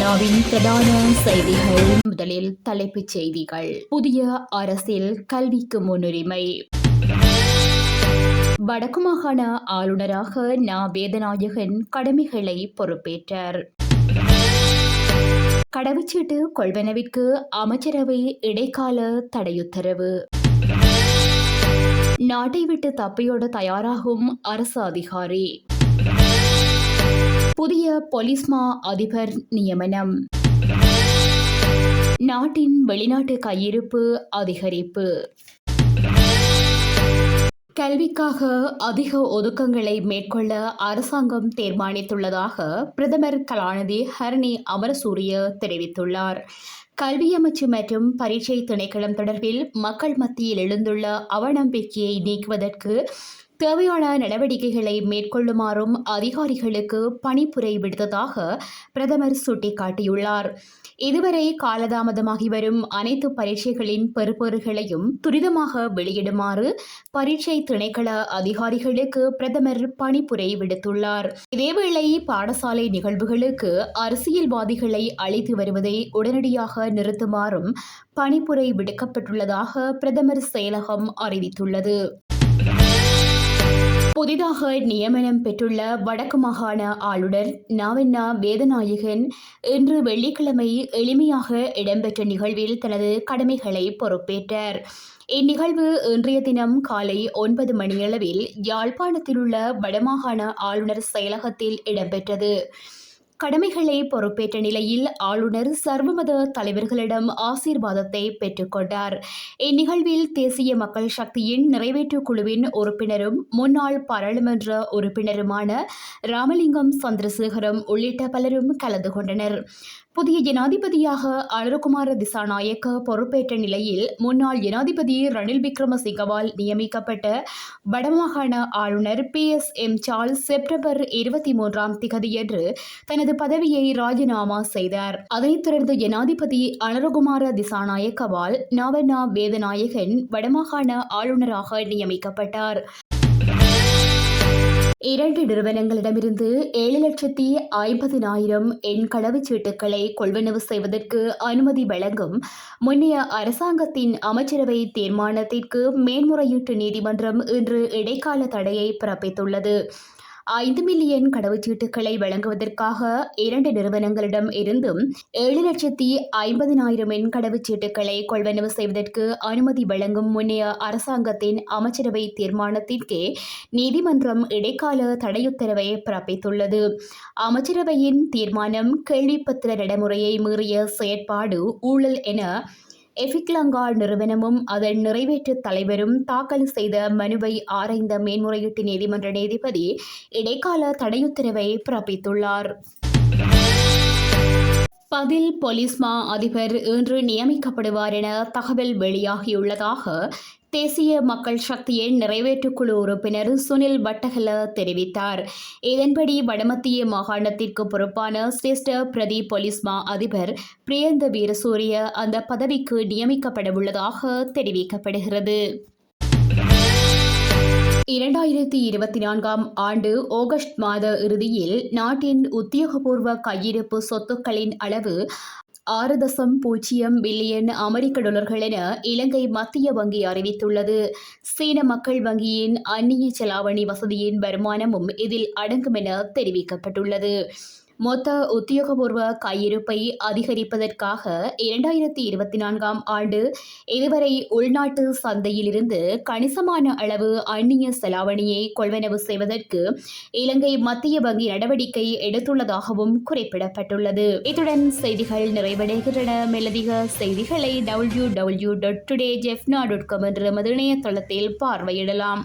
வினாவின் பிரதான செய்திகள். முதலில் தலைப்புச் செய்திகள். புதிய அரசில் கல்விக்கு முன்னுரிமை. வடக்கு மாகாண ஆளுநராக நா. வேதநாயகன் கடமைகளை பொறுப்பேற்றார். கடவுச்சீட்டு கொள்வனவிற்கு அமைச்சரவை இடைக்கால தடையுத்தரவு. நாட்டை விட்டு தப்பியோட தயாராகும் அரசு அதிகாரி. புதிய போலீஸ் மா அதிபர் நியமனம். நாட்டின் வெளிநாட்டு கையிருப்பு அதிகரிப்பு. கல்விக்காக அதிக ஒதுக்கங்களை மேற்கொள்ள அரசாங்கம் தீர்மானித்துள்ளதாக பிரதமர் கலாநிதி ஹரணி அமரசூரிய தெரிவித்துள்ளார். கல்வி அமைச்சு மற்றும் பரீட்சை திணைக்களம் தொடர்பில் மக்கள் மத்தியில் எழுந்துள்ள அவநம்பிக்கையை நீக்குவதற்கு தேவையான நடவடிக்கைகளை மேற்கொள்ளுமாறும் அதிகாரிகளுக்கு பணிப்புரை விடுத்ததாக பிரதமர் சுட்டிக்காட்டியுள்ளார். இதுவரை காலதாமதமாகி வரும் அனைத்து பரீட்சைகளின் பெறுபேறுகளையும் துரிதமாக வெளியிடுமாறு பரீட்சை திணைக்கள அதிகாரிகளுக்கு பிரதமர் பணிப்புரை விடுத்துள்ளார். இதேவேளை பாடசாலை நிகழ்வுகளுக்கு அரசியல்வாதிகளை அழைத்து வருவதை உடனடியாக நிறுத்துமாறும் பணிப்புரை விடுக்கப்பட்டுள்ளதாக பிரதமர் செயலகம் அறிவித்துள்ளது. புதிதாக நியமனம் பெற்றுள்ள வடக்கு மாகாண ஆளுநர் நா. வேதநாயகன் இன்று வெள்ளிக்கிழமை எளிமையாக இடம்பெற்ற நிகழ்வில் தனது கடமைகளை பொறுப்பேற்றார். இந்நிகழ்வு இன்றைய தினம் காலை 9 மணியளவில் யாழ்ப்பாணத்தில் உள்ள வடமாகாண ஆளுநர் செயலகத்தில் இடம்பெற்றது. கடமைகளை பொறுப்பேற்ற நிலையில் ஆளுநர் சர்வமத தலைவர்களிடம் ஆசீர்வாதத்தை பெற்றுக்கொண்டார். இந்நிகழ்வில் தேசிய மக்கள் சக்தியின் நிறைவேற்று குழுவின் உறுப்பினரும் முன்னாள் பாராளுமன்ற உறுப்பினருமான ராமலிங்கம் சந்திரசேகரம் உள்ளிட்ட பலரும் கலந்து கொண்டனர். புதிய ஜனாதிபதியாக அனுரகுமார திசாநாயக்க பொறுப்பேற்ற நிலையில் முன்னாள் ஜனாதிபதி ரணில் விக்ரமசிங்கவால் நியமிக்கப்பட்ட வடமாகாண ஆளுநர் PSM சார்ல்ஸ் செப்டம்பர் 23 தனது பதவியை ராஜினாமா செய்தார். அதைத் தொடர்ந்து ஜனாதிபதி அனுரகுமார திசாநாயக்கவால் நா. வேதநாயகன் வடமாகாண ஆளுநராக நியமிக்கப்பட்டார். 2 நிறுவனங்களிடமிருந்து 7,50,000 எண் கடவுச்சீட்டுகளை கொள்வனவு செய்வதற்கு அனுமதி வழங்கும் முன்னைய அரசாங்கத்தின் அமைச்சரவை தீர்மானத்திற்கு மேன்முறையீட்டு நீதிமன்றம் இன்று இடைக்கால தடையை பிறப்பித்துள்ளது. 5 மில்லியன் கடவுச்சீட்டுகளை வழங்குவதற்காக 2 நிறுவனங்களிடம் இருந்தும் 7,50,000 எண் கடவுச்சீட்டுகளை கொள்வனவு செய்வதற்கு அனுமதி வழங்கும் முன்னைய அரசாங்கத்தின் அமைச்சரவை தீர்மானத்திற்கே நீதிமன்றம் இடைக்கால தடையுத்தரவை பிறப்பித்துள்ளது. அமைச்சரவையின் தீர்மானம் கேள்விப்பத்திர நடைமுறையை மீறிய செயற்பாடு, ஊழல் என எஃபிக்லங்கா நிறுவனமும் அதன் நிறைவேற்று தலைவரும் தாக்கல் செய்த மனுவை ஆராய்ந்த மேன்முறையீட்டு நீதிமன்ற நீதிபதி இடைக்கால தடையுத்தரவை பிறப்பித்துள்ளார். பதில் போலீஸ் மா அதிபர் இன்று நியமிக்கப்படுவார் என தகவல் வெளியாகியுள்ளதாக தேசிய மக்கள் சக்தியின் நிறைவேற்றுக்குழு உறுப்பினர் சுனில் வட்டகல தெரிவித்தார். இதன்படி வடமத்திய மாகாணத்திற்கு பொறுப்பான சிரேஷ்ட பிரதி போலீஸ் மா அதிபர் பிரியந்த வீரசூரிய அந்த பதவிக்கு நியமிக்கப்படவுள்ளதாக தெரிவிக்கப்படுகிறது. 2024 ஆண்டு ஆகஸ்ட் மாத இறுதியில் நாட்டின் உத்தியோகபூர்வ கையிருப்பு சொத்துக்களின் அளவு 6.0 பில்லியன் அமெரிக்க டாலர்கள் என இலங்கை மத்திய வங்கி அறிவித்துள்ளது. சீன மக்கள் வங்கியின் அந்நிய செலாவணி வசதியின் வருமானமும் இதில் அடங்கும் என தெரிவிக்கப்பட்டுள்ளது. மொத்த உத்தியோகபூர்வ கையிருப்பை அதிகரிப்பதற்காக 2024 ஆண்டு இதுவரை உள்நாட்டு சந்தையிலிருந்து கணிசமான அளவு அந்நிய செலாவணியை கொள்வனவு செய்வதற்கு இலங்கை மத்திய வங்கி நடவடிக்கை எடுத்துள்ளதாகவும் குறிப்பிடப்பட்டுள்ளது. இத்துடன் செய்திகள் நிறைவடைகின்றன. மேலதிக செய்திகளை www.todayjefna.com என்ற இணையதளத்தில் பார்வையிடலாம்.